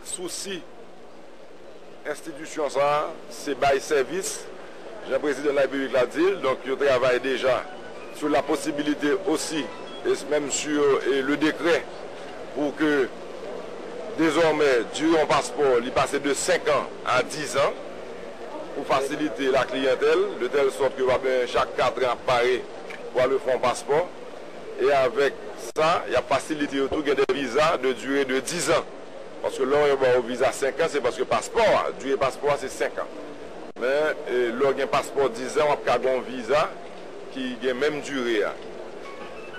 souci institution ça, c'est bail service. Le président de la République l'a dit, donc il travaille déjà sur la possibilité aussi, et même sur le décret, pour que désormais, durée en passeport, il passe de 5 ans à 10 ans, pour faciliter la clientèle, de telle sorte que chaque 4 ans apparaît pour le fonds passeport. Et avec ça, il y a facilité autour des visas de durée de 10 ans. Parce que là, on va au visa 5 ans, c'est parce que passeport, durée passeport, c'est 5 ans. Mais là, il y a un passeport 10 ans, on a un visa qui a même durée.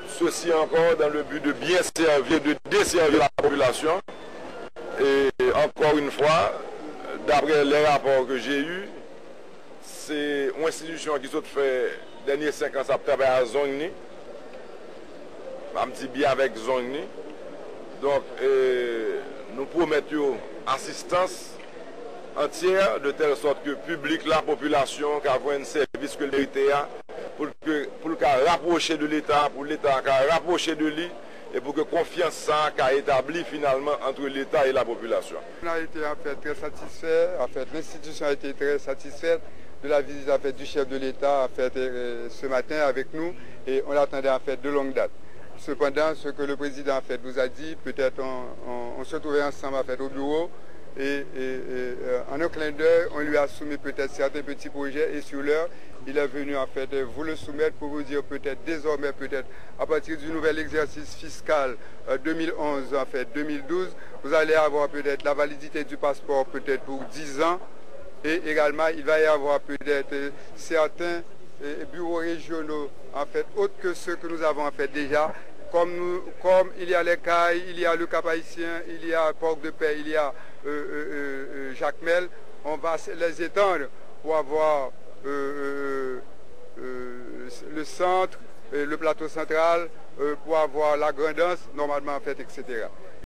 Ceci encore dans le but de bien servir, de desservir la population. Et encore une fois, d'après les rapports que j'ai eus, c'est une institution qui s'est fait les derniers 5 ans, ça travaille à Zongni. Je dis bien avec Zongni. Donc, nous promettons assistance entière de telle sorte que le public, la population, qui a un service que l'État pour le rapprocher de l'État, pour l'État rapprocher de lui, et pour que confiance ça qu'a établi finalement entre l'État et la population. On a été en fait très satisfait, en fait l'institution a été très satisfaite de la visite en fait, du chef de l'État en fait, ce matin avec nous, et on l'attendait en fait de longue date. Cependant, ce que le président en fait, nous a dit, peut-être on se trouvait ensemble en fait, au bureau, et en un clin d'œil, on lui a soumis peut-être certains petits projets, et sur l'heure, il est venu en fait vous le soumettre pour vous dire peut-être désormais, peut-être à partir du nouvel exercice fiscal 2011, en fait 2012, vous allez avoir peut-être la validité du passeport peut-être pour 10 ans, et également il va y avoir peut-être certains bureaux régionaux en fait autres que ceux que nous avons en fait déjà. Comme il y a les Cailles, il y a le Cap-Haïtien, il y a Port-de-Paix, il y a Jacmel, on va les étendre pour avoir le centre, le plateau central, pour avoir la Grandance, normalement en fait, etc.